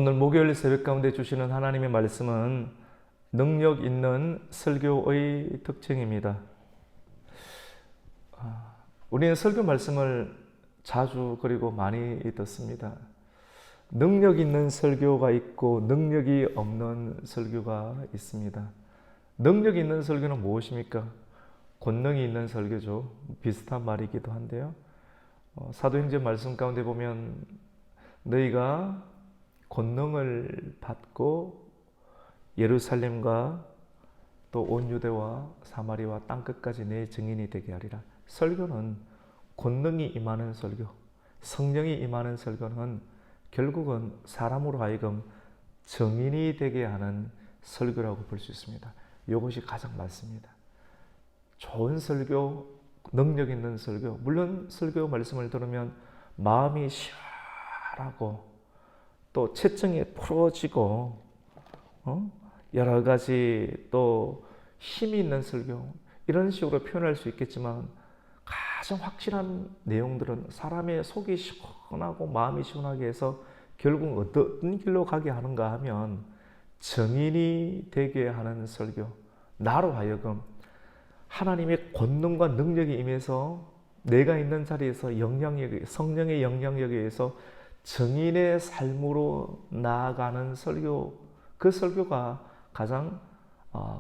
오늘 목요일 새벽 가운데 주시는 하나님의 말씀은 능력 있는 설교의 특징입니다. 우리는 설교 말씀을 자주 그리고 많이 듣습니다. 능력 있는 설교가 있고 능력이 없는 설교가 있습니다. 능력 있는 설교는 무엇입니까? 권능이 있는 설교죠. 비슷한 말이기도 한데요. 사도행전 말씀 가운데 보면 너희가 권능을 받고 예루살렘과 또 온 유대와 사마리아와 땅끝까지 내 증인이 되게 하리라. 설교는 권능이 임하는 설교, 성령이 임하는 설교는 결국은 사람으로 하여금 증인이 되게 하는 설교라고 볼 수 있습니다. 이것이 가장 맞습니다. 좋은 설교, 능력 있는 설교, 물론 설교 말씀을 들으면 마음이 시원하고 또 채증이 풀어지고 여러 가지 또 힘이 있는 설교, 이런 식으로 표현할 수 있겠지만 가장 확실한 내용들은 사람의 속이 시원하고 마음이 시원하게 해서 결국 어떤 길로 가게 하는가 하면 증인이 되게 하는 설교, 나로 하여금 하나님의 권능과 능력이 임해서 내가 있는 자리에서 성령의 영향력에 의해서 증인의 삶으로 나아가는 설교, 그 설교가 가장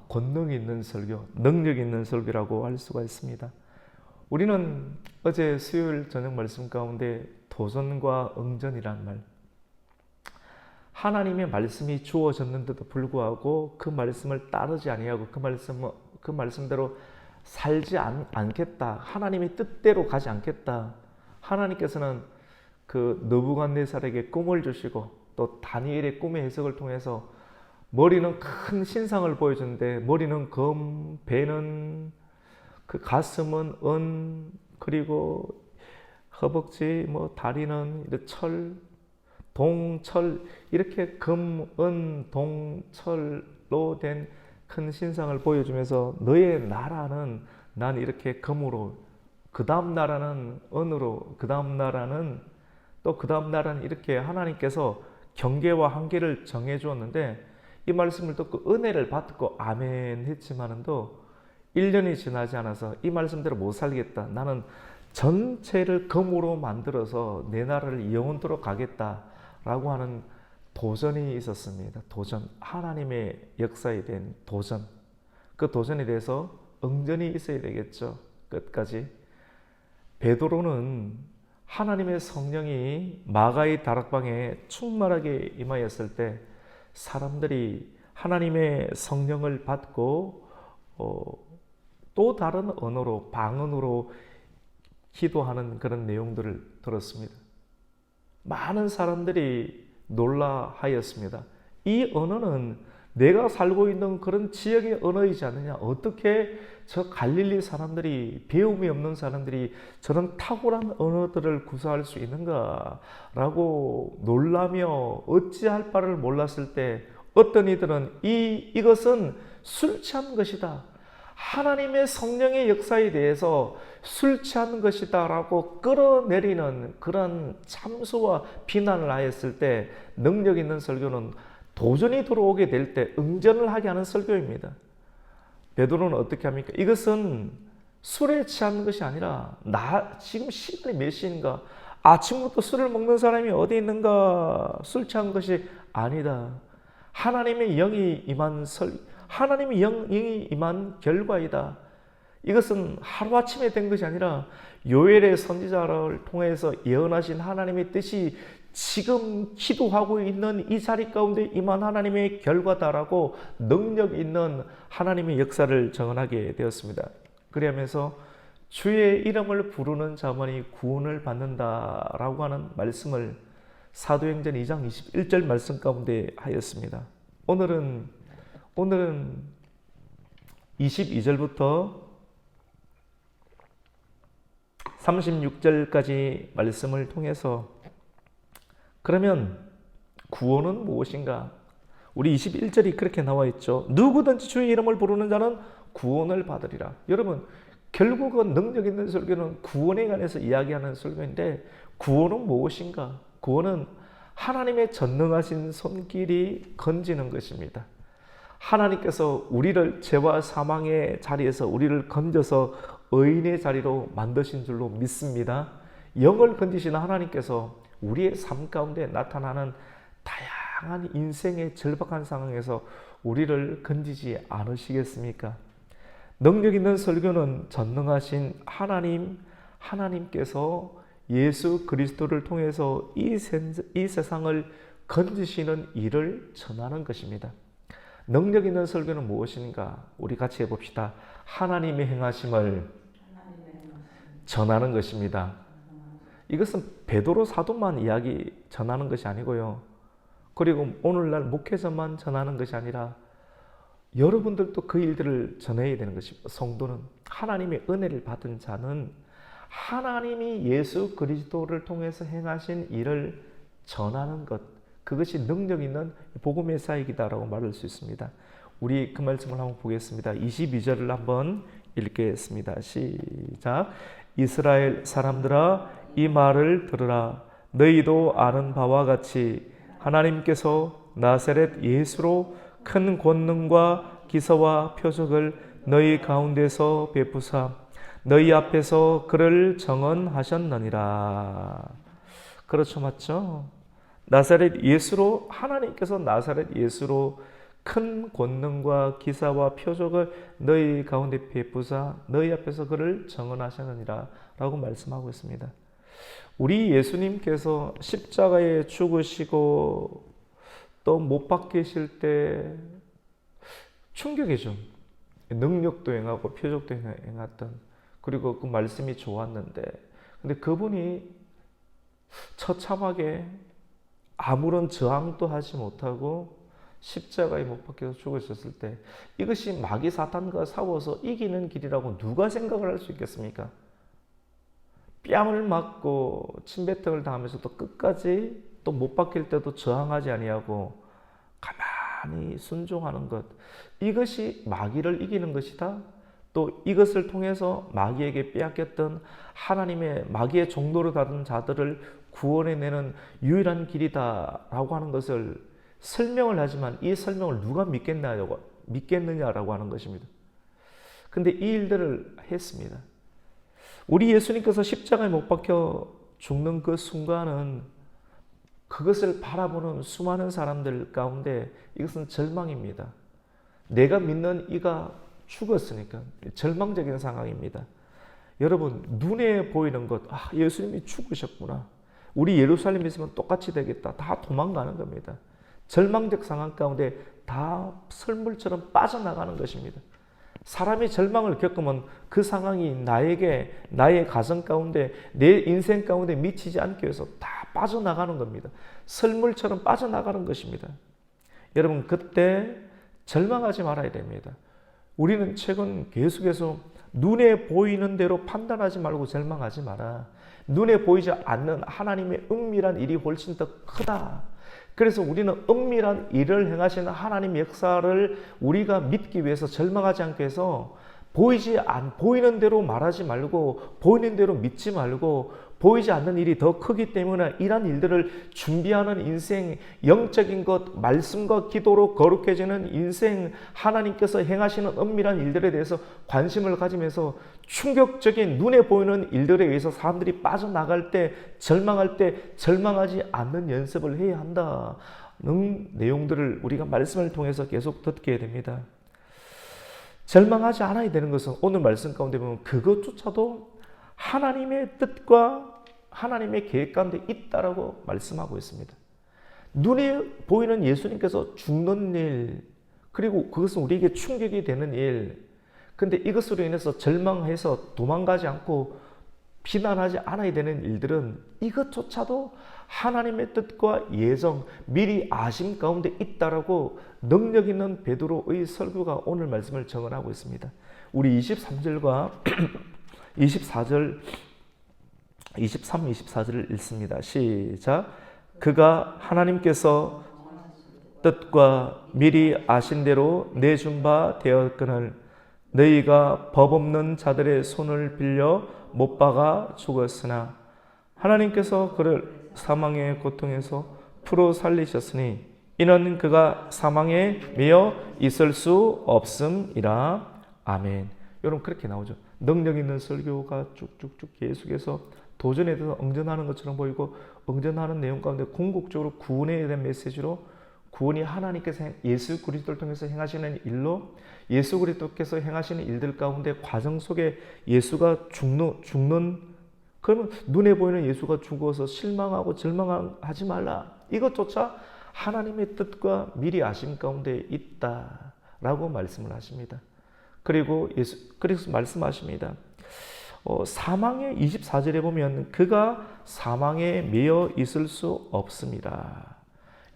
권능 있는 설교, 능력 있는 설교라고 할 수가 있습니다. 우리는 어제 수요일 저녁 말씀 가운데 도전과 응전이란 말, 하나님의 말씀이 주어졌는데도 불구하고 그 말씀을 따르지 아니하고 그 말씀대로 살지 않겠다, 하나님의 뜻대로 가지 않겠다. 하나님께서는 그 느부갓네살에게 꿈을 주시고 또 다니엘의 꿈의 해석을 통해서 머리는 큰 신상을 보여주는데 머리는 금, 배는 그 가슴은 은, 그리고 허벅지, 다리는 철, 동철, 이렇게 금, 은, 동, 철로 된 큰 신상을 보여주면서 너의 나라는 난 이렇게 금으로, 그 다음 나라는 은으로, 그 다음 나라는 또 그 다음 나라는 이렇게 하나님께서 경계와 한계를 정해 주었는데 이 말씀을 듣고 은혜를 받고 아멘 했지만도 1년이 지나지 않아서 이 말씀대로 못 살겠다, 나는 전체를 금으로 만들어서 내 나라를 영원토록 가겠다라고 하는 도전이 있었습니다. 도전, 하나님의 역사에 대한 도전. 그 도전에 대해서 응전이 있어야 되겠죠. 끝까지. 베드로는 하나님의 성령이 마가의 다락방에 충만하게 임하였을 때 사람들이 하나님의 성령을 받고 또 다른 언어로, 방언으로 기도하는 그런 내용들을 들었습니다. 많은 사람들이 놀라하였습니다. 이 언어는 내가 살고 있는 그런 지역의 언어이지 않느냐, 어떻게 저 갈릴리 사람들이, 배움이 없는 사람들이 저런 탁월한 언어들을 구사할 수 있는가 라고 놀라며 어찌할 바를 몰랐을 때 어떤 이들은 이것은 술 취한 것이다, 하나님의 성령의 역사에 대해서 술 취한 것이다 라고 끌어내리는 그런 참소와 비난을 하였을 때 능력 있는 설교는 도전이 들어오게 될 때 응전을 하게 하는 설교입니다. 베드로는 어떻게 합니까? 이것은 술에 취한 것이 아니라 지금 시간이 몇 시인가, 아침부터 술을 먹는 사람이 어디 있는가, 술 취한 것이 아니다. 하나님의 영이 임한 결과이다. 이것은 하루아침에 된 것이 아니라 요엘의 선지자를 통해서 예언하신 하나님의 뜻이 지금 기도하고 있는 이 자리 가운데 임한 하나님의 결과다라고 능력 있는 하나님의 역사를 정언하게 되었습니다. 그러면서 주의 이름을 부르는 자만이 구원을 받는다라고 하는 말씀을 사도행전 2장 21절 말씀 가운데 하였습니다. 오늘은 22절부터 36절까지 말씀을 통해서 그러면 구원은 무엇인가? 우리 21절이 그렇게 나와 있죠. 누구든지 주의 이름을 부르는 자는 구원을 받으리라. 여러분, 결국은 능력 있는 설교는 구원에 관해서 이야기하는 설교인데 구원은 무엇인가? 구원은 하나님의 전능하신 손길이 건지는 것입니다. 하나님께서 우리를 죄와 사망의 자리에서 우리를 건져서 의인의 자리로 만드신 줄로 믿습니다. 영을 건지시는 하나님께서 우리의 삶 가운데 나타나는 다양한 인생의 절박한 상황에서 우리를 건지지 않으시겠습니까? 능력 있는 설교는 전능하신 하나님께서 예수 그리스도를 통해서 이 세상을 건지시는 일을 전하는 것입니다. 능력 있는 설교는 무엇인가? 우리 같이 해봅시다. 하나님의 행하심을 전하는 것입니다. 이것은 베드로 사도만 이야기 전하는 것이 아니고요. 그리고 오늘날 목회자만 전하는 것이 아니라 여러분들도 그 일들을 전해야 되는 것입니다. 성도는, 하나님의 은혜를 받은 자는 하나님이 예수 그리스도를 통해서 행하신 일을 전하는 것, 그것이 능력 있는 복음의 사역이다라고 말할 수 있습니다. 우리 그 말씀을 한번 보겠습니다. 22절을 한번 읽겠습니다. 시작. 이스라엘 사람들아, 이 말을 들으라. 너희도 아는 바와 같이 하나님께서 나사렛 예수로 큰 권능과 기사와 표적을 너희 가운데서 베푸사 너희 앞에서 그를 정언하셨느니라. 그렇죠, 맞죠? 나사렛 예수로, 하나님께서 나사렛 예수로 큰 권능과 기사와 표적을 너희 가운데 베푸사 너희 앞에서 그를 정언하셨느니라 라고 말씀하고 있습니다. 우리 예수님께서 십자가에 죽으시고 또 못 박히실 때 충격이죠. 능력도 행하고 표적도 행했던, 그리고 그 말씀이 좋았는데, 근데 그분이 처참하게 아무런 저항도 하지 못하고 십자가에 못 박혀서 죽으셨을 때 이것이 마귀 사탄과 싸워서 이기는 길이라고 누가 생각을 할 수 있겠습니까? 뺨을 맞고 침뱉음을 당하면서도 끝까지 또 못 박힐 때도 저항하지 아니하고 가만히 순종하는 것, 이것이 마귀를 이기는 것이다. 또 이것을 통해서 마귀에게 빼앗겼던 하나님의 마귀의 종로로 가던 자들을 구원해내는 유일한 길이다라고 하는 것을 설명을 하지만 이 설명을 누가 믿겠느냐라고 하는 것입니다. 근데 이 일들을 했습니다. 우리 예수님께서 십자가에 못 박혀 죽는 그 순간은 그것을 바라보는 수많은 사람들 가운데 이것은 절망입니다. 내가 믿는 이가 죽었으니까 절망적인 상황입니다. 여러분, 눈에 보이는 것, 예수님이 죽으셨구나, 우리 예루살렘에 있으면 똑같이 되겠다, 다 도망가는 겁니다. 절망적 상황 가운데 다 설물처럼 빠져나가는 것입니다. 사람이 절망을 겪으면 그 상황이 나의 가정 가운데, 내 인생 가운데 미치지 않기 위해서 다 빠져나가는 겁니다. 설물처럼 빠져나가는 것입니다. 여러분, 그때 절망하지 말아야 됩니다. 우리는 최근 계속해서 눈에 보이는 대로 판단하지 말고 절망하지 마라. 눈에 보이지 않는 하나님의 은밀한 일이 훨씬 더 크다. 그래서 우리는 은밀한 일을 행하시는 하나님의 역사를 우리가 믿기 위해서 절망하지 않기 위해서 보이는 대로 말하지 말고, 보이는 대로 믿지 말고, 보이지 않는 일이 더 크기 때문에 이러한 일들을 준비하는 인생, 영적인 것, 말씀과 기도로 거룩해지는 인생, 하나님께서 행하시는 은밀한 일들에 대해서 관심을 가지면서 충격적인 눈에 보이는 일들에 의해서 사람들이 빠져나갈 때, 절망할 때 절망하지 않는 연습을 해야 한다는 내용들을 우리가 말씀을 통해서 계속 듣게 됩니다. 절망하지 않아야 되는 것은 오늘 말씀 가운데 보면 그것조차도 하나님의 뜻과 하나님의 계획 가운데 있다라고 말씀하고 있습니다. 눈에 보이는 예수님께서 죽는 일, 그리고 그것은 우리에게 충격이 되는 일, 근데 이것으로 인해서 절망해서 도망가지 않고 비난하지 않아야 되는 일들은 이것조차도 하나님의 뜻과 예정, 미리 아심 가운데 있다라고 능력 있는 베드로의 설교가 오늘 말씀을 정언하고 있습니다. 우리 23절과 23, 24절을 읽습니다. 시작. 그가 하나님께서 뜻과 미리 아신 대로 내준 바 되었거늘 너희가 법 없는 자들의 손을 빌려 못 박아 죽었으나 하나님께서 그를 사망의 고통에서 풀어 살리셨으니 이는 그가 사망에 매여 있을 수 없음이라. 아멘. 여러분 그렇게 나오죠. 능력 있는 설교가 쭉쭉쭉 계속해서 도전에 대해서 응전하는 것처럼 보이고 응전하는 내용 가운데 궁극적으로 구원에 대한 메시지로 구원이 하나님께서 예수 그리스도를 통해서 행하시는 일로 예수 그리스도께서 행하시는 일들 가운데 과정 속에 예수가 죽는 그러면 눈에 보이는 예수가 죽어서 실망하고 절망하지 말라. 이것조차 하나님의 뜻과 미리 아심 가운데 있다라고 말씀을 하십니다. 그리고 그래서 말씀하십니다. 사망의 24절에 보면 그가 사망에 매여 있을 수 없습니다.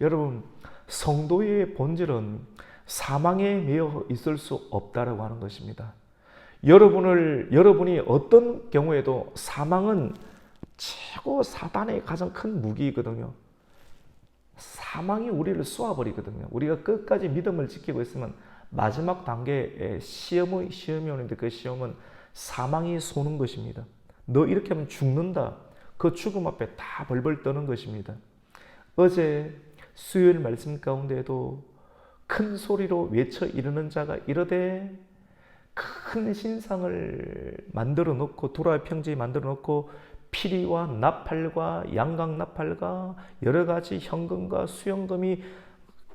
여러분 성도의 본질은 사망에 매여 있을 수 없다라고 하는 것입니다. 여러분이 어떤 경우에도 사망은 최고 사단의 가장 큰 무기이거든요. 사망이 우리를 쏘아버리거든요. 우리가 끝까지 믿음을 지키고 있으면 마지막 단계에 시험이 오는데 그 시험은 사망이 쏘는 것입니다. 너 이렇게 하면 죽는다. 그 죽음 앞에 다 벌벌 떠는 것입니다. 어제 수요일 말씀 가운데에도 큰 소리로 외쳐 이르는 자가 이르되 큰 신상을 만들어 놓고 도라의 평지에 만들어 놓고 피리와 나팔과 양각 나팔과 여러 가지 현금과 수영금이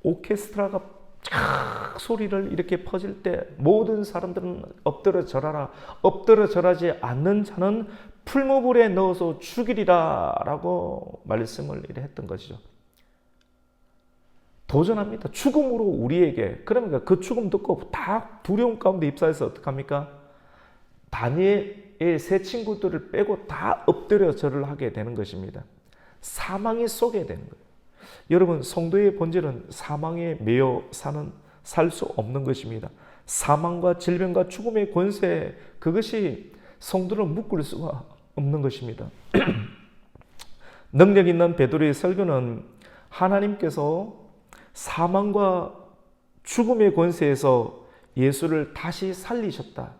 오케스트라가 쫙 소리를 이렇게 퍼질 때 모든 사람들은 엎드려 절하라. 엎드려 절하지 않는 자는 풀무불에 넣어서 죽이리라 라고 말씀을 했던 것이죠. 도전합니다. 죽음으로 우리에게. 그러니까 그 죽음 듣고 다 두려움 가운데 입사해서 어떡합니까? 다니엘의 세 친구들을 빼고 다 엎드려 절을 하게 되는 것입니다. 사망이 쏘게 되는 거예요. 여러분 성도의 본질은 사망에 매여 살 수 없는 것입니다. 사망과 질병과 죽음의 권세 그것이 성도를 묶을 수가 없는 것입니다. 능력 있는 베드로의 설교는 하나님께서 사망과 죽음의 권세에서 예수를 다시 살리셨다.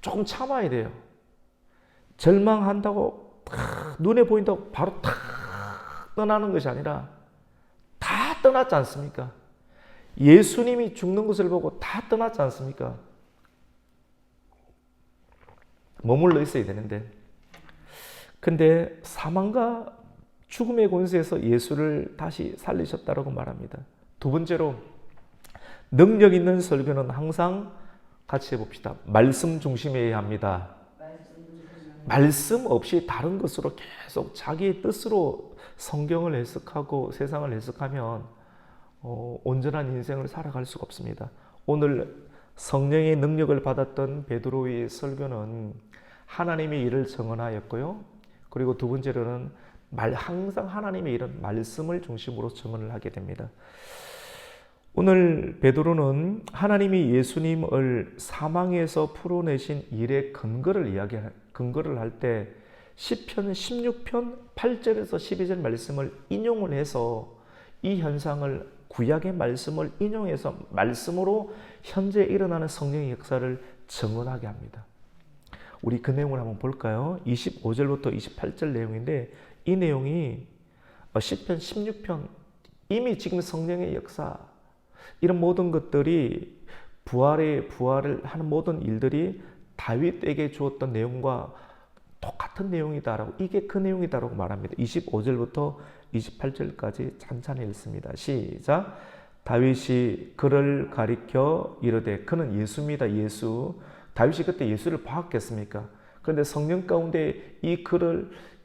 조금 참아야 돼요. 절망한다고 눈에 보인다고 바로 탁 떠나는 것이 아니라 다 떠났지 않습니까? 예수님이 죽는 것을 보고 다 떠났지 않습니까? 머물러 있어야 되는데 근데 사망과 죽음의 권세에서 예수를 다시 살리셨다고 말합니다. 두 번째로 능력 있는 설교는 항상 같이 해봅시다. 말씀 중심이어야 합니다. 말씀 없이 다른 것으로 계속 자기의 뜻으로 성경을 해석하고 세상을 해석하면 온전한 인생을 살아갈 수가 없습니다. 오늘 성령의 능력을 받았던 베드로의 설교는 하나님의 일을 증언하였고요. 그리고 두 번째로는 항상 하나님의 일은 말씀을 중심으로 증언을 하게 됩니다. 오늘 베드로는 하나님이 예수님을 사망에서 풀어내신 일의 근거를 할 때 시편 16편 8절에서 12절 말씀을 인용을 해서 이 현상을 구약의 말씀을 인용해서 말씀으로 현재 일어나는 성령의 역사를 증언하게 합니다. 우리 그 내용을 한번 볼까요? 25절부터 28절 내용인데 이 내용이 시편 16편 이미 지금 성령의 역사 이런 모든 것들이 부활을 하는 모든 일들이 다윗에게 주었던 내용과 똑같은 내용이다라고 이게 그 내용이다라고 말합니다. 25절부터 28절까지 찬찬히 읽습니다. 시작. 다윗이 그를 가리켜 이르되 그는 예수입니다. 예수. 다윗이 그때 예수를 보았겠습니까? 그런데 성령 가운데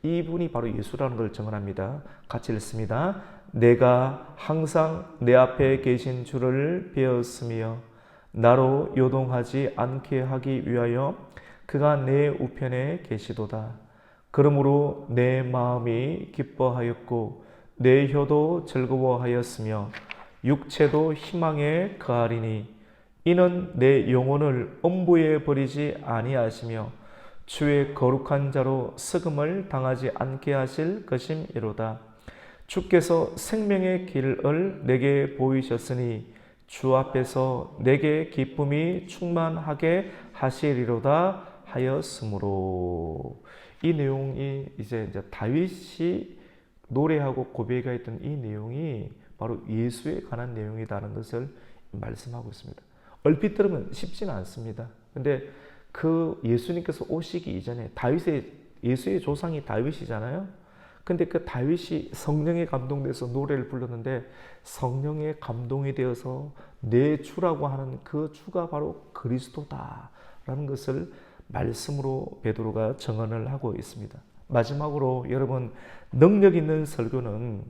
이분이 바로 예수라는 걸 증언합니다. 같이 읽습니다. 내가 항상 내 앞에 계신 주를 배웠으며 나로 요동하지 않게 하기 위하여 그가 내 우편에 계시도다. 그러므로 내 마음이 기뻐하였고 내 혀도 즐거워하였으며 육체도 희망에 거하리니 이는 내 영혼을 엄부에 버리지 아니하시며 주의 거룩한 자로 썩음을 당하지 않게 하실 것임이로다. 주께서 생명의 길을 내게 보이셨으니 주 앞에서 내게 기쁨이 충만하게 하시리로다 하였으므로 이 내용이 이제 다윗이 노래하고 고백했던 이 내용이 바로 예수에 관한 내용이라는 것을 말씀하고 있습니다. 얼핏 들으면 쉽지는 않습니다. 근데 그 예수님께서 오시기 이전에 예수의 조상이 다윗이잖아요. 근데 그 다윗이 성령에 감동돼서 노래를 불렀는데 성령에 감동이 되어서 내 주라고 하는 그 주가 바로 그리스도다라는 것을 말씀으로 베드로가 증언을 하고 있습니다. 마지막으로 여러분, 능력 있는 설교는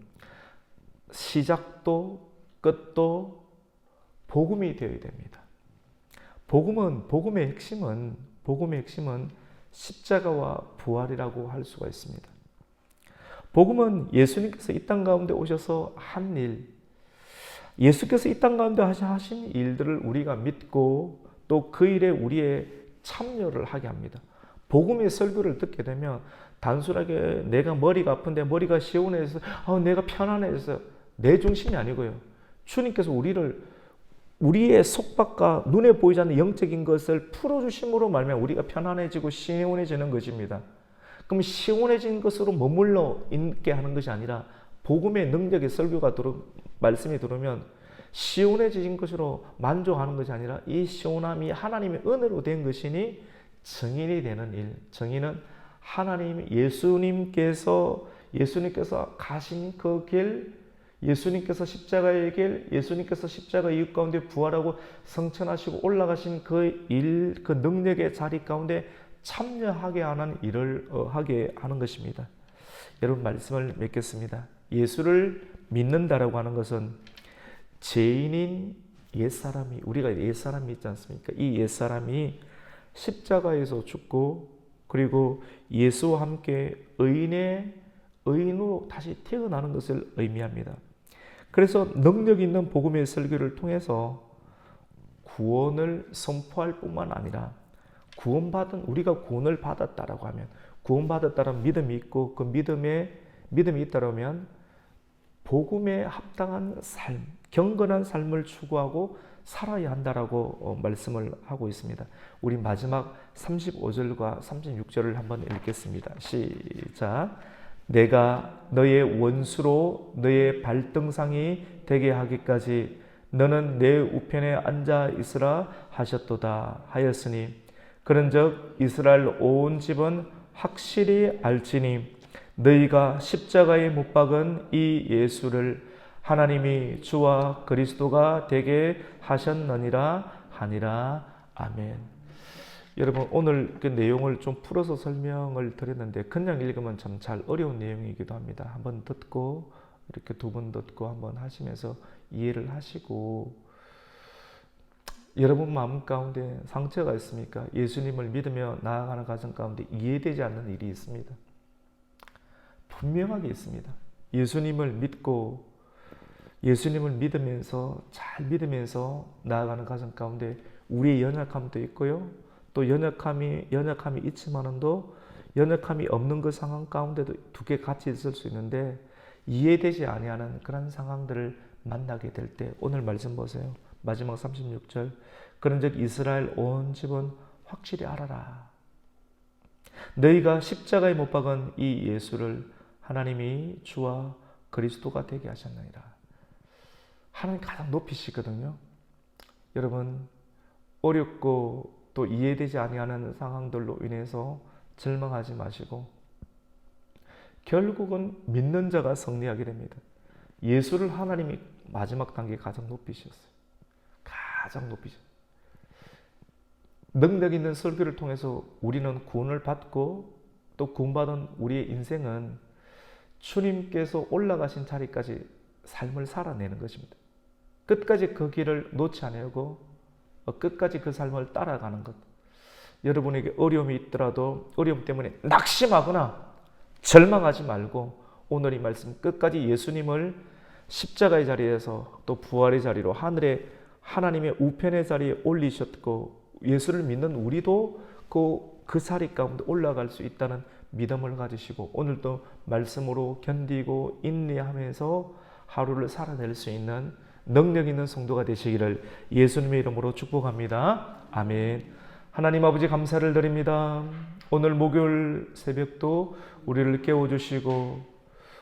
시작도 끝도 복음이 되어야 됩니다. 복음의 핵심은 십자가와 부활이라고 할 수가 있습니다. 복음은 예수님께서 이 땅 가운데 오셔서 한 일, 예수께서 이 땅 가운데 하신 일들을 우리가 믿고 또 그 일에 우리의 참여를 하게 합니다. 복음의 설교를 듣게 되면 단순하게 내가 머리가 아픈데 머리가 시원해서 내가 편안해서 내 중심이 아니고요. 주님께서 우리의 속박과 눈에 보이지 않는 영적인 것을 풀어주심으로 말미암아 우리가 편안해지고 시원해지는 것입니다. 그럼 시원해진 것으로 머물러 있게 하는 것이 아니라 복음의 능력의 설교가 말씀이 들어오면 시원해진 것으로 만족하는 것이 아니라 이 시원함이 하나님의 은혜로 된 것이니 증인이 되는 일. 증인은 하나님 예수님께서 가신 그 길, 예수님께서 십자가의 길, 예수님께서 십자가 이유 가운데 부활하고 성천하시고 올라가신 그 일, 그 능력의 자리 가운데 참여하게 하는 일을 하게 하는 것입니다. 여러분, 말씀을 맺겠습니다. 예수를 믿는다라고 하는 것은 죄인인 옛사람이, 우리가 옛사람이 있지 않습니까? 이 옛사람이 십자가에서 죽고 그리고 예수와 함께 의인으로 다시 태어나는 것을 의미합니다. 그래서 능력 있는 복음의 설교를 통해서 구원을 선포할 뿐만 아니라 우리가 구원을 받았다라고 하면, 구원받았다는 믿음이 있고 그 믿음이 있다면 복음에 합당한 삶, 경건한 삶을 추구하고 살아야 한다라고 말씀을 하고 있습니다. 우리 마지막 35절과 36절을 한번 읽겠습니다. 시작. 내가 너의 원수로 너의 발등상이 되게 하기까지 너는 내 우편에 앉아 있으라 하셨도다 하였으니 그런즉 이스라엘 온 집은 확실히 알지니 너희가 십자가에 못 박은 이 예수를 하나님이 주와 그리스도가 되게 하셨느니라 하니라. 아멘. 여러분, 오늘 그 내용을 좀 풀어서 설명을 드렸는데 그냥 읽으면 참 잘 어려운 내용이기도 합니다. 한번 듣고 이렇게 두 번 듣고 한번 하시면서 이해를 하시고, 여러분 마음 가운데 상처가 있습니까? 예수님을 믿으며 나아가는 과정 가운데 이해되지 않는 일이 있습니다. 분명하게 있습니다. 예수님을 믿으면서 잘 믿으면서 나아가는 과정 가운데 우리의 연약함도 있고요. 또 연약함이 있지만은도 연약함이 없는 그 상황 가운데도 두 개 같이 있을 수 있는데 이해되지 아니하는 그런 상황들을 만나게 될 때 오늘 말씀 보세요. 마지막 36절. 그런즉 이스라엘 온 집은 확실히 알아라. 너희가 십자가에 못 박은 이 예수를 하나님이 주와 그리스도가 되게 하셨느니라. 하나님 가장 높이시거든요. 여러분, 어렵고 또 이해되지 아니하는 상황들로 인해서 절망하지 마시고 결국은 믿는 자가 승리하게 됩니다. 예수를 하나님이 마지막 단계 가장 높이셨어요. 가장 높이셨어요. 능력 있는 설교를 통해서 우리는 구원을 받고 또 구원받은 우리의 인생은 주님께서 올라가신 자리까지 삶을 살아내는 것입니다. 끝까지 그 길을 놓지 않으려고 끝까지 그 삶을 따라가는 것. 여러분에게 어려움이 있더라도 어려움 때문에 낙심하거나 절망하지 말고 오늘 이 말씀 끝까지 예수님을 십자가의 자리에서 또 부활의 자리로 하나님의 우편의 자리에 올리셨고 예수를 믿는 우리도 그 자리 가운데 올라갈 수 있다는 믿음을 가지시고 오늘도 말씀으로 견디고 인내하면서 하루를 살아낼 수 있는 능력 있는 성도가 되시기를 예수님의 이름으로 축복합니다. 아멘. 하나님 아버지 감사를 드립니다. 오늘 목요일 새벽도 우리를 깨워주시고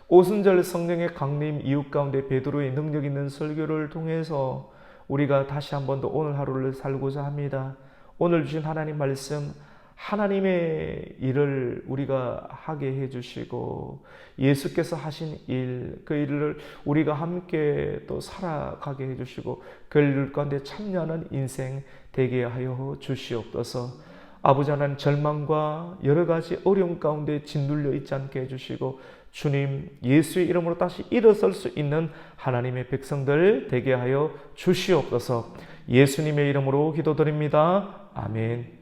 오순절 성령의 강림, 이웃 가운데 베드로의 능력 있는 설교를 통해서 우리가 다시 한 번 더 오늘 하루를 살고자 합니다. 오늘 주신 하나님 말씀, 하나님의 일을 우리가 하게 해주시고 예수께서 하신 일, 그 일을 우리가 함께 또 살아가게 해주시고 그 일 가운데 참여하는 인생 되게 하여 주시옵소서. 아버지 하나님, 절망과 여러 가지 어려움 가운데 짓눌려 있지 않게 해주시고 주님 예수의 이름으로 다시 일어설 수 있는 하나님의 백성들 되게 하여 주시옵소서. 예수님의 이름으로 기도드립니다. 아멘.